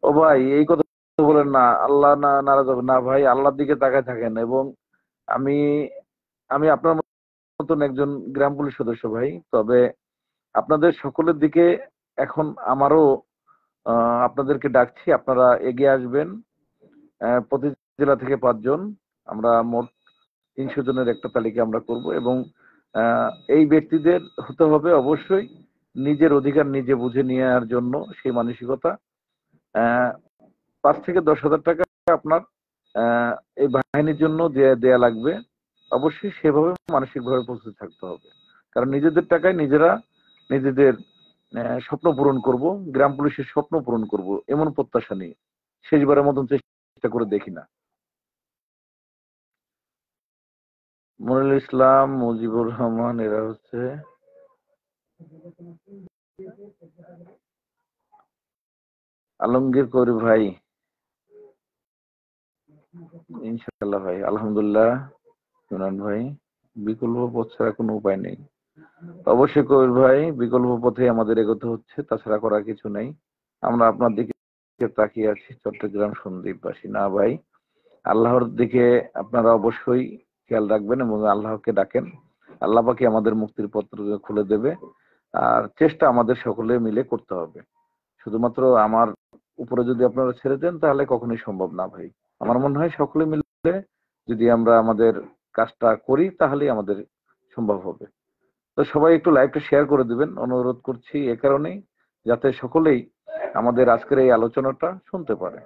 ও ভাই এই কথা বলেন না, আল্লাহ না নারাজ হবে না ভাই, আল্লাহর দিকে তাকায় থাকেন। এবং আমি আমি আপনার মতন একজন গ্রাম পুলিশ সদস্য ভাই, তবে আপনাদের সকলের দিকে এখন আমারও আপনাদেরকে ডাকছি, আপনারা এগিয়ে আসবেন। প্রতি জেলা থেকে 5 জন, আমরা মোট 300 জনের একটা তালিকা আমরা করব। এবং এই ব্যক্তিদের হতে হবে অবশ্যই নিজের অধিকার নিজে বুঝে নেওয়ার জন্য সেই মানসিকতা। 5 থেকে 10,000 টাকা আপনার এই বাহিনীর জন্য দেয়া লাগবে। অবশ্যই সেভাবে মানসিকভাবে প্রস্তুত থাকতে হবে, কারণ নিজেদের টাকায় নিজেরা নিজেদের স্বপ্ন পূরণ করব, গ্রাম পুলিশের স্বপ্ন পূরণ করব এমন প্রত্যাশা নিয়ে শেষবারের মতন চেষ্টা করে দেখি না। মনিরুল ইসলাম, মুজিবুর রহমান, এরা হচ্ছে আলমগীর কবির ভাই। ইনশাআল্লাহ ভাই, আলহামদুলিল্লাহ। ইমরান ভাই, বিকল্প পথ ছাড়া কোনো উপায় নেই। অবশ্যই কবির ভাই, বিকল্প পথে আমাদের এগোতে হচ্ছে, তাছাড়া করার কিছু নেই। আমরা আপনার দিকে তাকিয়ে আছি, চট্টগ্রাম সন্দ্বীপবাসী। না ভাই, আল্লাহর দিকে আপনারা অবশ্যই খেয়াল রাখবেন এবং আল্লাহকে ডাকেন। আল্লাহ পাকি আমাদের মুক্তির পথ খুলে দেবে। আর চেষ্টা আমাদের সকলে মিলে করতে হবে। শুধুমাত্র আমার উপরে যদি আপনারা ছেড়ে দেন তাহলে কখনোই সম্ভব না ভাই। আমার মনে হয় সকলে মিলে যদি আমরা আমাদের কাজটা করি তাহলেই আমাদের সম্ভব হবে। তো সবাই একটু লাইভটা শেয়ার করে দিবেন, অনুরোধ করছি এ কারণেই, যাতে সকলেই আমাদের আজকের এই আলোচনাটা শুনতে পারে।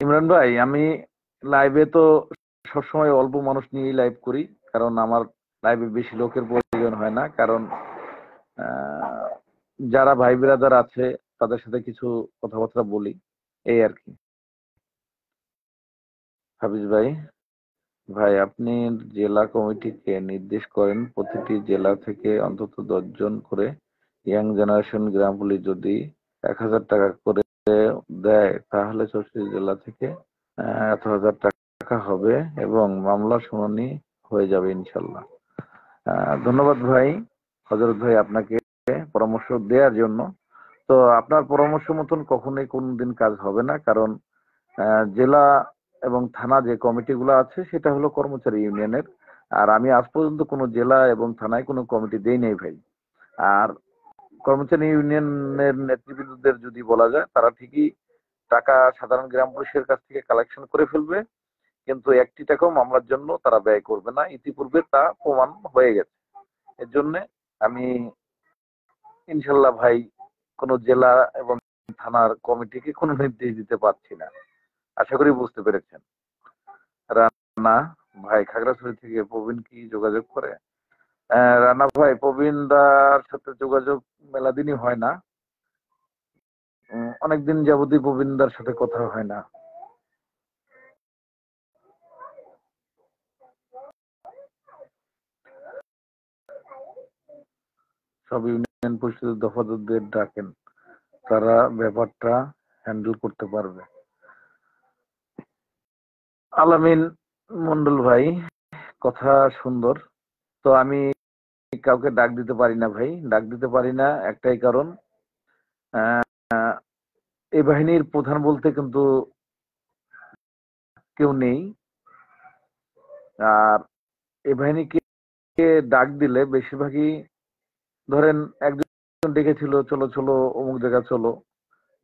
ইমরান ভাই, আমি লাইভে তো সবসময় অল্প মানুষ নিয়েই লাইভ করি, কারণ আমার লাইভে বেশি লোকের প্রয়োজন হয় না। কারণ আহ, যারা ভাই ব্রাদার আছে তাদের সাথে কিছু কথাবার্তা বলি, এই আর কি। হাফিজ ভাই, ভাই আপনি জেলা কমিটিকে নির্দেশ করেন প্রতিটি জেলা থেকে অন্তত 10 জন করে ইয়াং জেনারেশন গ্রাম পুলিশ যদি 1,000 টাকা করে দেয় তাহলে 64 জেলা থেকে 1,000 টাকা হবে এবং মামলা শুনানি হয়ে যাবে ইনশাল্লাহ। ধন্যবাদ ভাই, হযরত ভাই, আপনাকে পরামর্শ দেওয়ার জন্য। তো আপনার পরামর্শ মতন কখনোই কোনদিন কাজ হবে না, কারণ জেলা এবং থানা যে কমিটিগুলো আছে সেটা হলো কর্মচারী ইউনিয়নের। আর আমি আজ পর্যন্ত কোনো জেলা এবং থানায় কোনো কমিটি দেই নাই ভাই। আর কর্মচারী ইউনিয়নের নেতৃবৃন্দদের যদি বলা যায়, তারা ঠিকই টাকা সাধারণ গ্রাম পুলিশের কাছ থেকে কালেকশন করে ফেলবে, কিন্তু একটি টাকাও মামলার জন্য তারা ব্যয় করবে না। ইতিপূর্বে তা প্রমাণ হয়ে গেছে। এর জন্য আমি ইনশাল্লাহ ভাই কোনো জেলা এবং থানার কমিটিকে কোনো নির্দেশ দিতে পারছি না। আশা করি বুঝতে পেরেছেন। রানা ভাই খাগড়াছড়ি থেকে প্রবীণ কি যোগাযোগ করে? রানা ভাই, প্রবীণ দার সাথে যোগাযোগ মেলা দিনই হয় না। অনেকদিন যাবতই প্রবীণ দার সাথে কথা হয় না। সব ইউনিয়ন পরিষদের দফাদারদের ডাকেন, তারা ব্যাপারটা হ্যান্ডেল করতে পারবে। আলামিন মন্ডল ভাই, কথা সুন্দর। তো আমি কাউকে ডাক দিতে পারি না ভাই, ডাক দিতে পারি না একটাই কারণ, আহ, এই বাহিনীর প্রধান বলতে কিন্তু কেউ নেই। আর এই বাহিনীকে ডাক দিলে বেশিরভাগই ধরেন একজন ডেকেছিল, চলো চলো অমুক জায়গা চলো,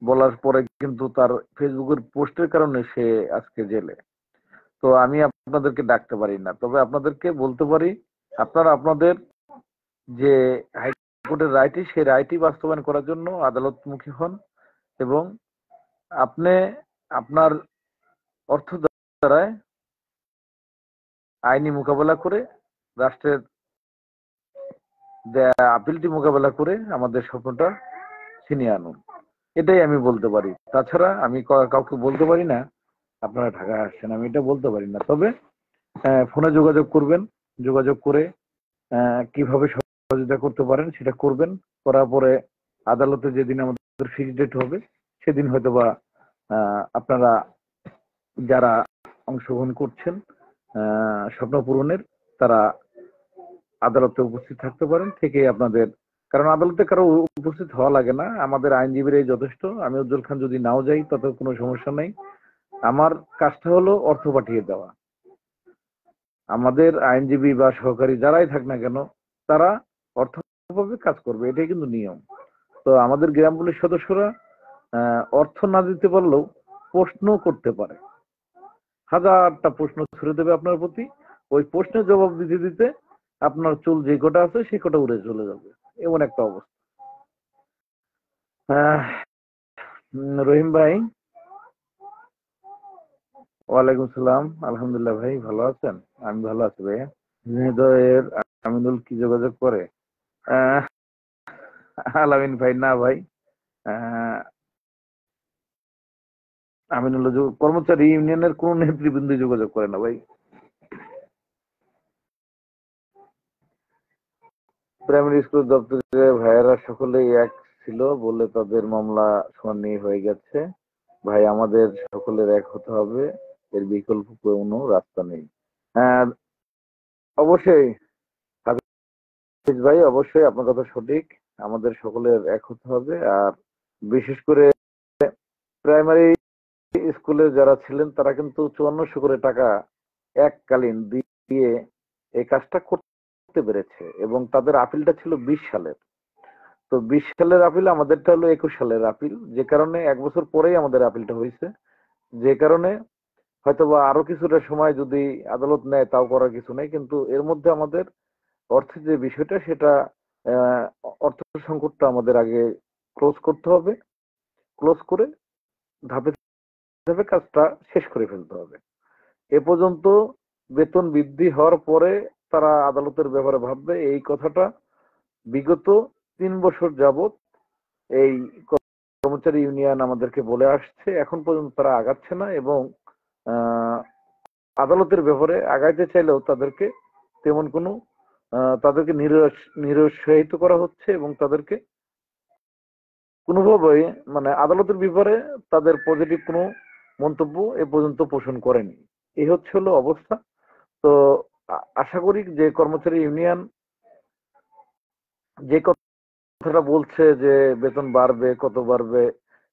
বলার পরে কিন্তু তার ফেসবুকের পোস্টের কারণে সে আজকে জেলে। তো আমি আপনাদেরকে ডাকতে পারি না, তবে আপনাদেরকে বলতে পারি আপনারা আপনাদের যে হাইকোর্টের রায়টি, সেই রায়টি বাস্তবায়ন করার জন্য আদালতমুখী হন এবং আপনি আপনার অর্থ দ্বারায় আইনি মোকাবেলা করে রাষ্ট্রের আপিলটি মোকাবেলা করে আমাদের স্বপ্নটা ছিনিয়ে আনুন। এটাই আমি বলতে পারি। তাছাড়া আমি কাউকে বলতে পারি না আপনারা ঢাকা আসছেন, আমি এটা বলতে পারি না। তবে ফোনে যোগাযোগ করবেন, যোগাযোগ করে কিভাবে সহযোগিতা করতে পারেন সেটা করবেন। করার পরে আদালতে যেদিন আমাদের ফিক্সড ডেট হবে সেদিন হয়তোবা আপনারা যারা অংশগ্রহণ করছেন স্বপ্ন পূরণের, তারা আদালতে উপস্থিত থাকতে পারেন। থেকে আপনাদের, কারণ আদালতে কারো উপস্থিত হওয়া লাগে না, আমাদের আইনজীবীরাই যথেষ্ট। আমি উজ্জ্বল খান যদি নাও যাই তাতে কোনো সমস্যা নেই। আমার কাজটা হলো অর্থ পাঠিয়ে দেওয়া। আমাদের আইনজীবী বা সহকারী যারাই থাক না কেন, তারা অর্থ পাবে, কাজ করবে, এটাই কিন্তু নিয়ম। তো আমাদের গ্রাম পুলিশ সদস্যরা অর্থ না দিতে পারলেও প্রশ্ন করতে পারে, হাজারটা প্রশ্ন ছুড়ে দেবে আপনার প্রতি। ওই প্রশ্নের জবাব দিতে দিতে আপনার চুল যে কটা আছে সে কটা উড়ে চলে যাবে, এমন একটা অবস্থা। রহিম ভাই, ওয়ালাইকুম সালাম। আলহামদুলিল্লাহ ভাই, ভালো আছেন? আমি ভালো আছি ভাইয়া। হৃদয়ের আমিনুল কি যোগাযোগ করে? আহ, আলামিন ভাই, না ভাই। আহ, আমিনুল কর্মচারী ইউনিয়নের কোন নেতৃবৃন্দ যোগাযোগ করে না ভাই। প্রাইমারি স্কুল দপ্তরে ভাইয়েরা সকলেই এক ছিল বলে তাদের মামলা শুনানি হয়ে গেছে। ভাই, আমাদের সকলের এক হতে হবে এর বিকল্প কোনো রাস্তা নেই। আর অবশ্যই হাফিজ ভাই, অবশ্যই আপনার কথা সঠিক। আমাদের সকলের এক হতে হবে। আর বিশেষ করে প্রাইমারি স্কুলে যারা ছিলেন তারা কিন্তু 5400 করে টাকা এককালীন দিয়ে এই কাজটা করতে পেরেছে, এবং তাদের আপিলটা ছিল 20 সালের। তো 20 সালের আপিল, আমাদেরটা হলো 21 সালের আপিল, যে কারণে 1 বছর পরেই আমাদের আপিলটা হয়েছে। যে কারণে হয়তোবা আরো কিছুটা সময় যদি আদালত নেয় তাও করার কিছু নেই, কিন্তু এর মধ্যে আমাদের অর্থের যে বিষয়টা সেটা আহ, অর্থ সংকটটা আমাদের আগে ক্লোজ করতে হবে। ক্লোজ করে ধাপে ধাপে কাজটা শেষ করে ফেলতে হবে। এ পর্যন্ত বেতন বৃদ্ধি হওয়ার পরে তারা আদালতের ব্যাপারে ভাববে, এই কথাটা বিগত 3 বছর যাবত এই কর্মচারী ইউনিয়ন আমাদেরকে বলে আসছে। এখন পর্যন্ত তারা আগাচ্ছে না, এবং আহ, আদালতের ব্যাপারে আগাইতে চাইলেও তাদেরকে তেমন কোনো তাদেরকে নিরুৎসাহিত করা হচ্ছে, এবং তাদেরকে কোনোভাবে মানে আদালতের ব্যাপারে তাদের পজিটিভ কোনো মন্তব্য এ পর্যন্ত পোষণ করেনি। এই হচ্ছে হলো অবস্থা। তো আশা করি যে কর্মচারী ইউনিয়ন যে কথাটা বলছে যে বেতন বাড়বে, কত বাড়বে,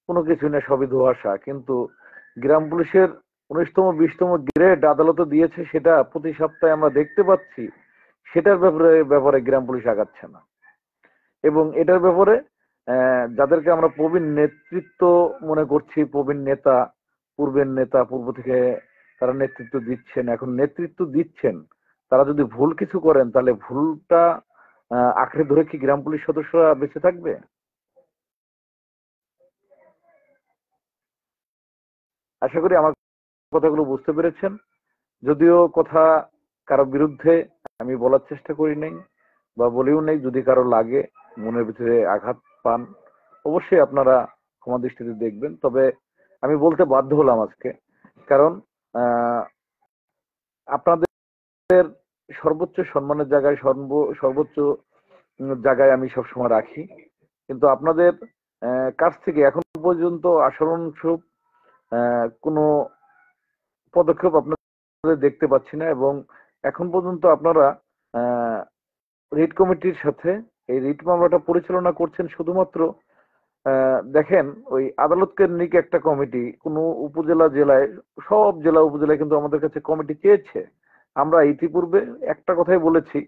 কোনো কিছু না, সবই ধোঁয়াশা। কিন্তু গ্রাম পুলিশের 19তম 20তম গ্রেড আদালতে দিয়েছে, সেটা প্রতি সপ্তাহে আমরা দেখতে পাচ্ছি। সেটার ব্যাপারে গ্রাম পুলিশ আগাচ্ছে না। এবং এটার ব্যাপারে যাদেরকে আমরা প্রবীণ নেতৃত্ব মনে করছি, প্রবীণ নেতা, পূর্বের নেতা, পূর্ব থেকে তারা নেতৃত্ব দিচ্ছেন, এখন নেতৃত্ব দিচ্ছেন, তারা যদি ভুল কিছু করেন তাহলে ভুলটা আঁকড়ে ধরে কি গ্রাম পুলিশ সদস্যরা বেঁচে থাকবে? আশা করি আমার কথাগুলো বুঝতে পেরেছেন। যদিও কথা কারো বিরুদ্ধে আমি বলার চেষ্টা করি নাই বা বলেও নেই, যদি কারো লাগে, মনের ভিতরে আঘাত পান, অবশ্যই আপনারা ক্ষমা দৃষ্টিতে দেখবেন। তবে আমি বলতে বাধ্য হলাম আজকে, কারণ আহ, আপনাদের সর্বোচ্চ সম্মানের জায়গায়, সর্বোচ্চ জায়গায় আমি সবসময় রাখি। কিন্তু আপনাদের কাছ থেকে এখন পর্যন্ত আচরণস্বরূপ কোনো পদক্ষেপ আপনাদের দেখতে পাচ্ছি না। এবং এখন পর্যন্ত আপনারা রিট কমিটির সাথে এই রিট মামলাটা পরিচালনা করছেন শুধুমাত্র দেখেন, ওই আদালত কেন্দ্রিক একটা কমিটি কোন উপজেলা জেলায়, সব জেলা উপজেলায় কিন্তু আমাদের কাছে কমিটি চেয়েছে। আমরা ইতিপূর্বে একটা কথাই বলেছি,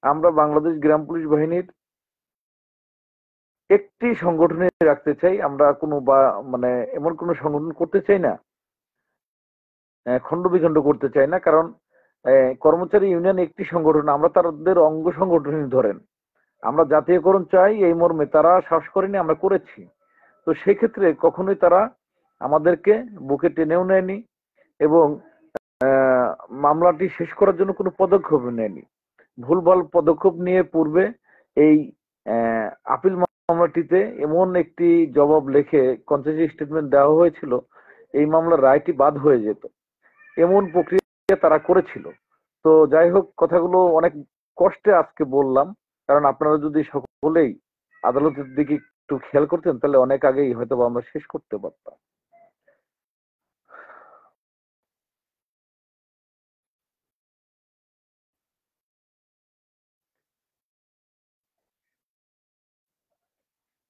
আমরা বাংলাদেশ গ্রাম পুলিশ বাহিনীর একটি সংগঠনে রাখতে চাই। আমরা কোনো বা মানে এমন কোনো সংগঠন করতে চাই না, খণ্ড বিখণ্ড করতে চাই না। কারণ কর্মচারী ইউনিয়ন একটি সংগঠন, আমরা তাদের অঙ্গ সংগঠনই ধরেন। আমরা জাতীয়করণ চাই এই মর্মে তারা সাহস করেনি, আমরা করেছি। তো সেক্ষেত্রে কখনোই তারা আমাদেরকে বুকে টেনেও নেয়নি, এবং মামলাটি শেষ করার জন্য কোনো পদক্ষেপ নেয়নি। ভুলভাল পদক্ষেপ নিয়ে পূর্বে এই আপিল মামলাটিতে এমন একটি জবাব লেখে কনসেশন স্টেটমেন্ট দেওয়া হয়েছিল, এই মামলার রায়টি বাদ হয়ে যেত, এমন প্রক্রিয়া তারা করেছিল। তো যাই হোক, কথাগুলো অনেক কষ্টে আজকে বললাম, কারণ আপনারা যদি সকলেই আদালতের দিকে একটু খেয়াল করতেন তাহলে অনেক আগেই হয়তো আমরা শেষ করতে পারতাম।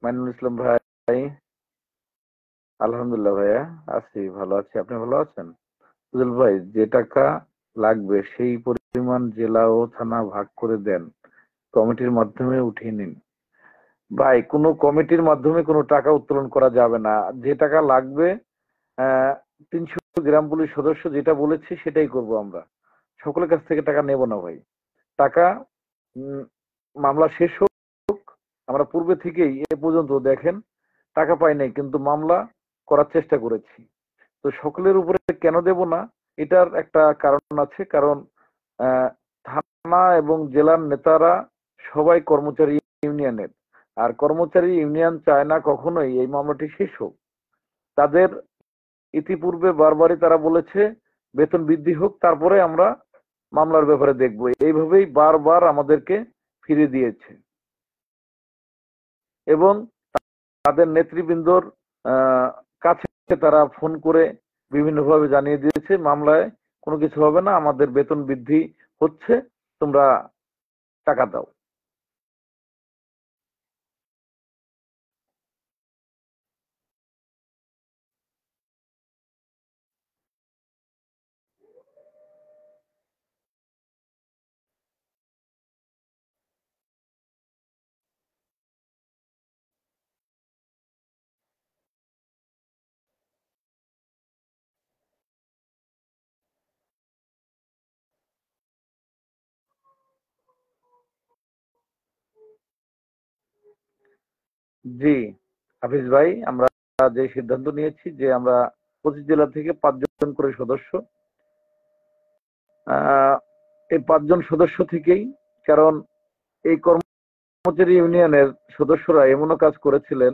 মাইনুল ইসলাম ভাই, আলহামদুলিল্লাহ ভাইয়া, আছি, ভালো আছি। আপনি ভালো আছেন? ফুজল ভাই, যে টাকা লাগবে সেই পরিমাণ জেলা ও থানা ভাগ করে দেন, কমিটির মাধ্যমে উঠিয়ে নিন। ভাই, কোনো কমিটির মাধ্যমে কোনো টাকা উত্তোলন করা যাবে না। যে টাকা লাগবে 300 গ্রাম পুলিশ সদস্য যেটা বলেছে সেটাই করব আমরা। সকলের কাছ থেকে টাকা নেব না ভাই। টাকা মামলা শেষ হোক। আমরা পূর্বে থেকেই এ পর্যন্ত দেখেন টাকা পাই নাই, কিন্তু মামলা করার চেষ্টা করেছি। তো সকলের উপরে কেন দেব না, এটার একটা কারণ আছে। কারণ থানা এবং জেলার নেতারা সবাই কর্মচারী ইউনিয়নের, আর কর্মচারী ইউনিয়ন চায় না কখনোই এই মামলাটি শেষ হোক। তাদের ইতিপূর্বে বারবারই তারা বলেছে বেতন বৃদ্ধি হোক, তারপরে আমরা মামলার ব্যাপারে দেখব। এইভাবেই বারবার আমাদেরকে ফিরে দিয়েছে, এবং তাদের নেতৃবৃন্দর কাছে তারা ফোন করে বিভিন্নভাবে জানিয়ে দিয়েছে মামলায় কোনো কিছু হবে না, আমাদের বেতন বৃদ্ধি হচ্ছে, তোমরা টাকা দাও। জি হাফিজ ভাই, আমরা যে সিদ্ধান্ত নিয়েছি যে আমরা 25 জেলা থেকে 5 জন করে সদস্য, এই 5 জন সদস্য থেকেই, কারণ এই কর্মচারী ইউনিয়নের সদস্যরা এমনও কাজ করেছিলেন,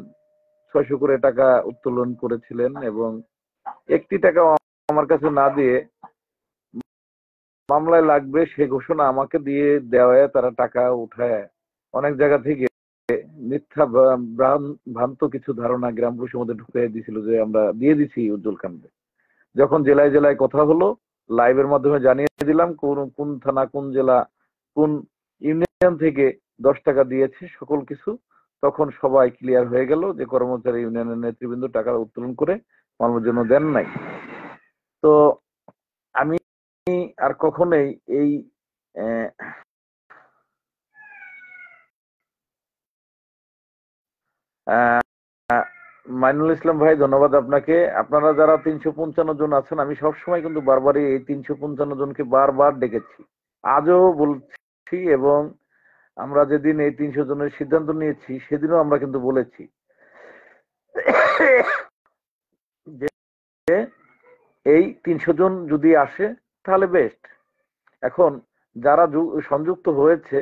600 করে টাকা উত্তোলন করেছিলেন এবং একটি টাকা আমার কাছে না দিয়ে মামলায় লাগবে সে ঘোষণা আমাকে দিয়ে দেওয়ায় তারা টাকা উঠায় অনেক জায়গা থেকে মিথ্যা ভ্রান্ত কিছু ধারণা গ্রাম পুলিশের মধ্যে ঢুকিয়ে দিয়েছিল যে আমরা দিয়ে দিছি উজ্জ্বল খানকে। যখন জেলায় জেলায় কথা হলো, লাইভের মাধ্যমে জানিয়ে দিলাম কোন কোন থানা, কোন জেলা, কোন ইউনিয়ন থেকে 10 টাকা দিয়েছে সকল কিছু, তখন সবাই ক্লিয়ার হয়ে গেল যে কর্মচারী ইউনিয়নের নেতৃবৃন্দ টাকা উত্তোলন করে মামলার জন্য দেন নাই। তো আমি আর কখনোই এই মাইনুল ইসলাম ভাই, ধন্যবাদ আপনাকে। আপনারা যারা 355 জন আছেন, আমি সবসময় কিন্তু বারবারই এই 355 জনকে বারবার ডেকেছি, আজও বলছি, এবং আমরা যেদিন এই 300 জনের সিদ্ধান্ত নিয়েছি সেদিনও আমরা কিন্তু বলেছি যে এই 300 জন যদি আসে তাহলে বেস্ট। এখন যারা সংযুক্ত হয়েছে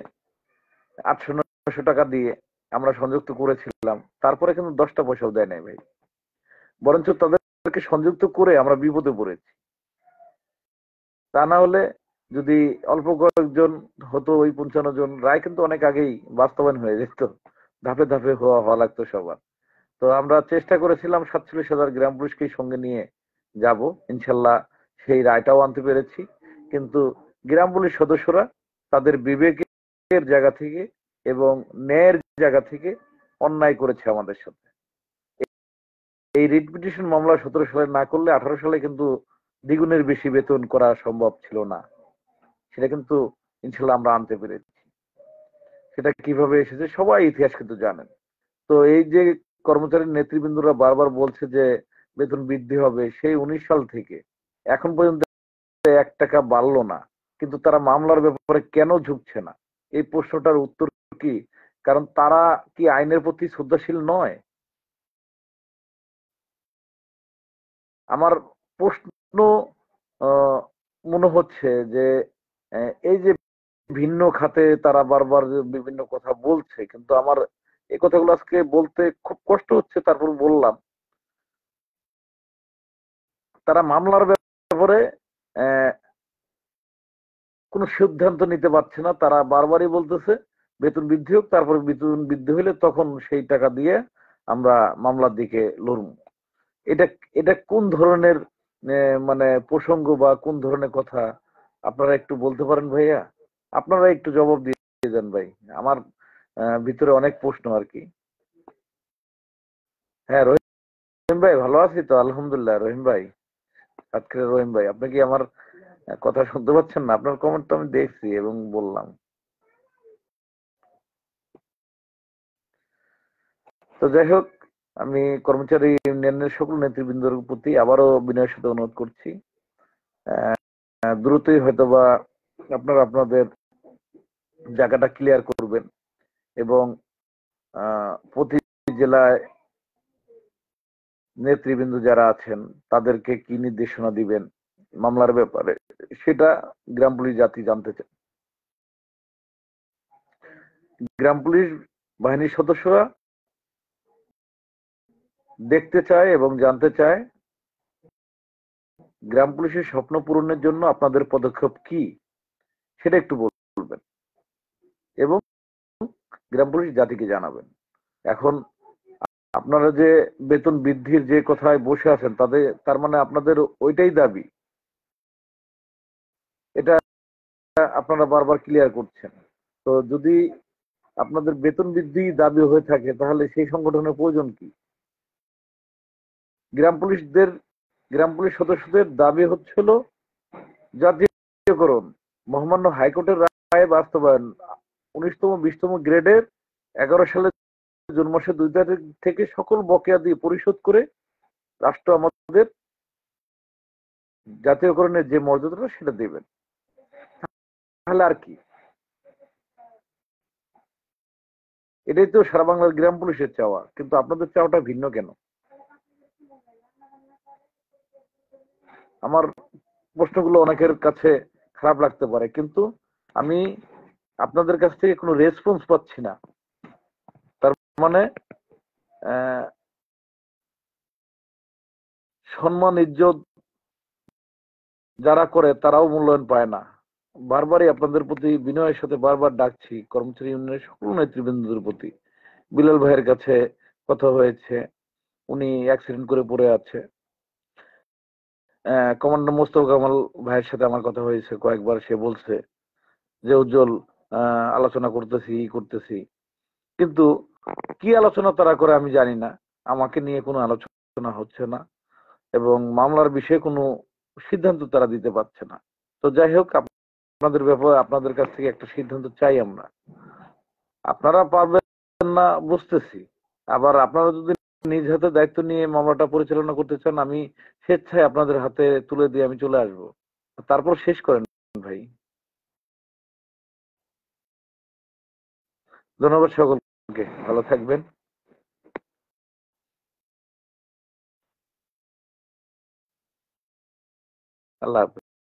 800-900 টাকা দিয়ে আমরা সংযুক্ত করেছিলাম, তারপরে কিন্তু 10টা পয়সাও দেয় নাই ভাই, বরঞ্চ তাদেরকে সংযুক্ত করে আমরা বিপদে পড়েছি। তা না হলে যদি অল্প কয়েকজন হতো, ওই 55 জন, রায় কিন্তু অনেক আগেই বাস্তবায়ন হয়ে যেত, ধাপে ধাপে হওয়া লাগতো সবার। তো আমরা চেষ্টা করেছিলাম 47,000 গ্রাম পুলিশকে সঙ্গে নিয়ে যাব, ইনশাল্লাহ সেই রায়টাও আনতে পেরেছি। কিন্তু গ্রাম পুলিশ সদস্যরা তাদের বিবেকের জায়গা থেকে এবং ন্যায়ের জায়গা থেকে অন্যায় করেছে আমাদের সাথে। এই রিট পিটিশন মামলা 17 সালে না করলে 18 সালে কিন্তু দ্বিগুণের বেশি বেতন করা সম্ভব ছিল না, সেটা কিন্তু ইনশাল্লাহ আমরা আনতে পেরেছি। সেটা কিভাবে এসেছে সবাই ইতিহাস কিন্তু জানেন। তো এই যে কর্মচারী নেতৃবৃন্দরা বারবার বলছে যে বেতন বৃদ্ধি হবে, সেই 19 সাল থেকে এখন পর্যন্ত 1 টাকা বাড়লো না, কিন্তু তারা মামলার ব্যাপারে কেন ঝুঁকছে না? এই প্রশ্নটার উত্তর কি? কারণ তারা কি আইনের প্রতি শ্রদ্ধাশীল নয়? আমার প্রশ্ন মনে হচ্ছে যে এই যে ভিন্ন খাতে তারা বারবার বিভিন্ন কথা বলছে, কিন্তু আমার এই কথাগুলো আজকে বলতে খুব কষ্ট হচ্ছে, তারপর বললাম। তারা মামলার ব্যাপারে কোনো সিদ্ধান্ত নিতে পারছে না, তারা বারবারই বলতেছে বেতন বৃদ্ধি হোক, তারপর বেতন বৃদ্ধি হলে তখন সেই টাকা দিয়ে আমরা মামলার দিকে লড়ব। এটা এটা কোন ধরনের মানে প্রসঙ্গ বা কোন ধরনের কথা আপনারা একটু বলতে পারেন ভাইয়া? আপনারা একটু জবাব দিয়ে দেন ভাই, আমার ভিতরে অনেক প্রশ্ন আর কি। হ্যাঁ রহিম ভাই, ভালো আছি তো আলহামদুলিল্লাহ। রহিম ভাই, আজকে রহিম ভাই, আপনি কি আমার কথা শুনতে পাচ্ছেন না? আপনার কমেন্ট তো আমি দেখছি এবং বললাম। তো যাই হোক, আমি কর্মচারী ইউনিয়নের সকল নেতৃবৃন্দের প্রতি আবারও বিনয়ের সাথে অনুরোধ করছি, দ্রুতই হয়তোবা আপনারা আপনাদের জায়গাটা ক্লিয়ার করবেন এবং প্রতি জেলায় নেতৃবৃন্দ যারা আছেন তাদেরকে কি নির্দেশনা দিবেন মামলার ব্যাপারে, সেটা গ্রাম পুলিশ জাতি জানতে চায়। গ্রাম পুলিশ বাহিনীর সদস্যরা দেখতে চায় এবং জানতে চায় গ্রাম পুলিশের স্বপ্ন পূরণের জন্য আপনাদের পদক্ষেপ কি, সেটা একটু বলবেন এবং গ্রাম পুলিশ জাতিকে জানাবেন। এখন আপনারা যে বেতন বৃদ্ধির যে কথায় বসে আছেন তার মানে আপনাদের ওইটাই দাবি, এটা আপনারা বারবার ক্লিয়ার করছেন। তো যদি আপনাদের বেতন বৃদ্ধি দাবি হয়ে থাকে তাহলে সেই সংগঠনের প্রয়োজন কি? গ্রাম পুলিশ সদস্যদের দাবি হচ্ছিল জাতীয়করণ, মহামান্য হাইকোর্টের রায় বাস্তবায়ন। 19তম 20তম গ্রেডের 11 সালের জুন মাসের 2 তারিখ থেকে সকল বকেয়া দিয়ে পরিশোধ করে রাষ্ট্র আমাদের জাতীয়করণের যে মর্যাদাটা সেটা দেবেন। তাহলে আর কি? এটাই তো সারা বাংলার গ্রাম পুলিশের চাওয়া, কিন্তু আপনাদের চাওয়াটা ভিন্ন কেন? আমার প্রশ্নগুলো অনেকের কাছে খারাপ লাগতে পারে, কিন্তু আমি আপনাদের কাছ থেকে কোনো রেসপন্স পাচ্ছি না। তার মানে সম্মান ইজ্জত যারা করে তারাও মূল্যায়ন পায় না। বারবারই আপনাদের প্রতি বিনয়ের সাথে বারবার ডাকছি, কর্মচারী ইউনিয়নের সকল নেতৃবৃন্দদের প্রতি। বিলাল ভাইয়ের কাছে কথা হয়েছে, উনি অ্যাক্সিডেন্ট করে পড়ে আছে। কমান্ডার মোস্তফা কামাল ভাইয়ের সাথে আমার কথা হয়েছে কয়েকবার, সে বলছে যে উজ্জ্বল আলোচনা করতেছি, কিন্তু কি আলোচনা তারা করে আমি জানি না। আমাকে নিয়ে কোনো আলোচনা হচ্ছে না এবং মামলার বিষয়ে কোনো সিদ্ধান্ত তারা দিতে পারছে না। তো যাই হোক, আপনাদের ব্যাপারে আপনাদের কাছ থেকে একটা সিদ্ধান্ত চাই আমরা। আপনারা পারবেন না বুঝতেছি, আবার আপনারা যদি নিজ হাতে দায়িত্ব নিয়ে মামলাটা পরিচালনা করতে চান, আমি স্বেচ্ছায় আপনাদের হাতে তুলে দিয়ে আমি চলে আসবো। তারপর শেষ করেন ভাই। ধন্যবাদ সকলকে, ভালো থাকবেন। আল্লাহ হাফেজ।